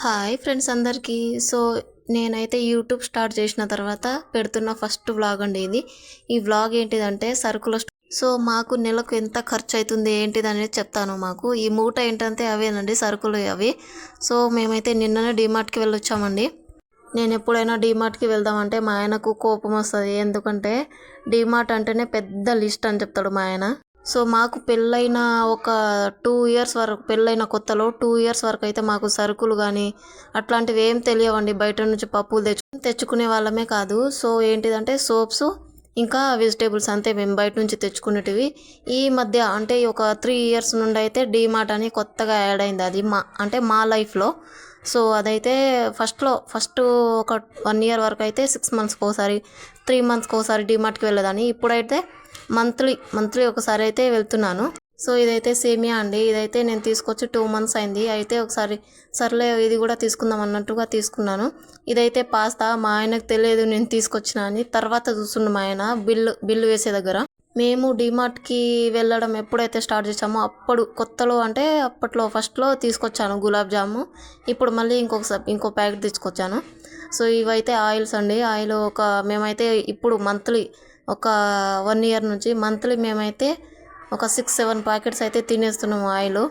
Hi friends అందరికీ. So, నేనైతే YouTube start చేసిన తర్వాత పెడుతున్న ఫస్ట్ వ్లాగ్ అండి ఇది. ఈ వ్లాగ్ ఏంటిదంటే సరుకుల సో, మాకు నెలకు ఎంత ఖర్చయితుంది ఏంటిదనేది చెప్తాను మాకు. ఈ మూట ఏంటంటే అవేనండి సరుకులు అవి. సో, మేమైతే నిన్ననే డీమార్ట్‌కి వెళ్ళొచ్చామండి. నేనెప్పుడైనా డీమార్ట్‌కి వెళ్దామంటే మా ఆయనకు కోపమొస్తది. ఎందుకంటే డీమార్ట్ అంటేనే పెద్ద లిస్ట్ అని చెప్తాడు మా ఆయన. సో, మాకు పెళ్ళైన ఒక 2 ఇయర్స్ వరకు పెళ్ళైన కొత్తలో 2 ఇయర్స్ వరకైతే మాకు సరుకులు గానీ, అట్లాంటివి ఏం తెలియవండి. బయట నుంచి పప్పులు తెచ్చుకునే వాళ్ళమే కాదు. సో, ఏంటిదంటే సోప్సు, ఇంకా వెజిటేబుల్స్ అంతే మేము బయట నుంచి తెచ్చుకునేటివి. ఈ మధ్య అంటే ఒక 3 ఇయర్స్ నుండయితే డీమార్ట్ అని కొత్తగా యాడ్ అయింది. అది మా లైఫ్‌లో. సో, అదైతే ఫస్ట్ ఒక 1 ఇయర్ వరకైతే 6 మంత్స్‌కోసారి, 3 మంత్స్‌కోసారి డీమార్ట్‌కి వెళ్ళేదాన్ని. ఇప్పుడైతే మంత్లీ ఒకసారి అయితే వెళ్తున్నాను. సో, ఇదైతే సేమియా అండి. ఇదైతే నేను తీసుకొచ్చి 2 మంత్స్ అయింది. అయితే ఒకసారి సర్లే ఇది కూడా తీసుకుందాం అన్నట్టుగా తీసుకున్నాను. ఇదైతే పాస్తా. మా ఆయనకు తెలియదు నేను తీసుకొచ్చినా అని. తర్వాత చూస్తుండు మా ఆయన బిల్లు వేసే దగ్గర. మేము డీమార్ట్‌కి వెళ్ళడం ఎప్పుడైతే స్టార్ట్ చేసామో అప్పుడు కొత్తలో అంటే అప్పట్లో ఫస్ట్‌లో తీసుకొచ్చాను గులాబ్ జాము. ఇప్పుడు మళ్ళీ ఇంకో ప్యాకెట్ తీసుకొచ్చాను. సో, ఇవైతే ఆయిల్స్ అండి. మేమైతే ఇప్పుడు ఒక 1 ఇయర్ నుంచి మంత్లీ మేమైతే ఒక 6, 7 ప్యాకెట్స్ అయితే తినేస్తున్నాము ఆయిలు.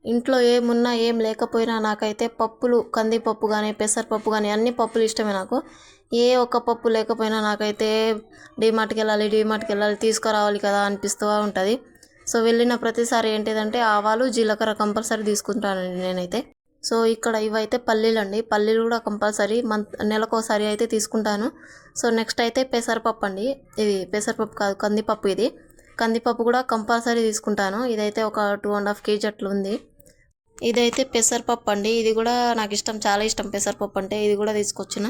ఇంట్లో ఏమున్నా ఏం లేకపోయినా నాకైతే పప్పులు, కందిపప్పు కానీ, పెసరపప్పు కానీ అన్ని పప్పులు ఇష్టమే నాకు. ఏ ఒక్క పప్పు లేకపోయినా నాకైతే డీమార్ట్‌కి వెళ్ళాలి తీసుకురావాలి కదా అనిపిస్తూ ఉంటుంది. సో, వెళ్ళిన ప్రతిసారి ఏంటిదంటే ఆవాలు, జీలకర్ర కంపల్సరీ తీసుకుంటానండి నేనైతే. సో, ఇక్కడ ఇవైతే పల్లీలండి. పల్లీలు కూడా కంపల్సరీ నెలకోసారి అయితే తీసుకుంటాను. సో, నెక్స్ట్ అయితే పెసరపప్పు అండి. ఇది పెసరపప్పు కాదు, కందిపప్పు ఇది. కందిపప్పు కూడా కంపల్సరీ తీసుకుంటాను. ఇదైతే ఒక 2.5 కేజీ అట్లా ఉంది. ఇదైతే పెసరపప్పు అండి. ఇది కూడా నాకు ఇష్టం, చాలా ఇష్టం పెసరపప్పు అంటే. ఇది కూడా తీసుకొచ్చిన.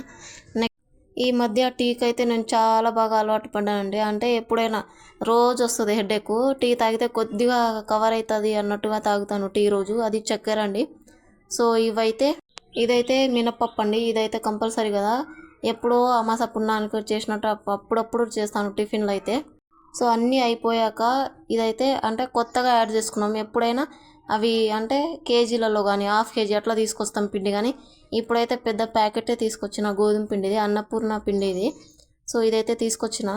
ఈ మధ్య టీకి అయితే నేను చాలా బాగా అలవాటు పడ్డానండి. అంటే ఎప్పుడైనా రోజు వస్తుంది హెడేక్. టీ తాగితే కొద్దిగా కవర్ అవుతుంది అన్నట్టుగా తాగుతాను టీ రోజు. అది చక్కెర అండి. సో, ఇదైతే మినపప్పు అండి. ఇదైతే కంపల్సరీ కదా. ఎప్పుడో అమాస పున్నానికి చేసినట్టు అప్పుడప్పుడు చేస్తాను టిఫిన్లు అయితే. సో, అన్నీ అయిపోయాక ఇదైతే అంటే కొత్తగా యాడ్ చేసుకున్నాం. ఎప్పుడైనా అవి అంటే కేజీలలో కానీ, హాఫ్ కేజీ అట్లా తీసుకొస్తాం పిండి. కానీ ఇప్పుడైతే పెద్ద ప్యాకెటే తీసుకొచ్చిన గోధుమ పిండిది, అన్నపూర్ణ పిండి ఇది. సో, ఇదైతే తీసుకొచ్చిన.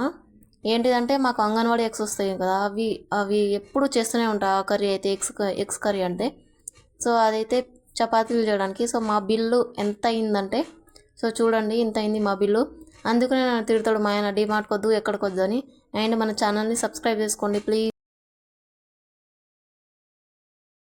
ఏంటిదంటే మాకు అంగన్వాడీ ఎగ్స్ వస్తాయి కదా, అవి ఎప్పుడు చేస్తూనే ఉంటాయి. ఆ కర్రీ అయితే ఎగ్స్ కర్రీ అంటే. సో, అదైతే చపాతీలు చేయడానికి. సో, మా బిల్లు ఎంత అయిందంటే, సో చూడండి ఇంత అయింది మా బిల్లు. అందుకనే నన్ను తిడతాడు మా ఆయన, డీమార్ట్‌కి వద్దు ఎక్కడికి వద్దు అని. అండ్ మన ఛానల్ని సబ్స్క్రైబ్ చేసుకోండి ప్లీజ్.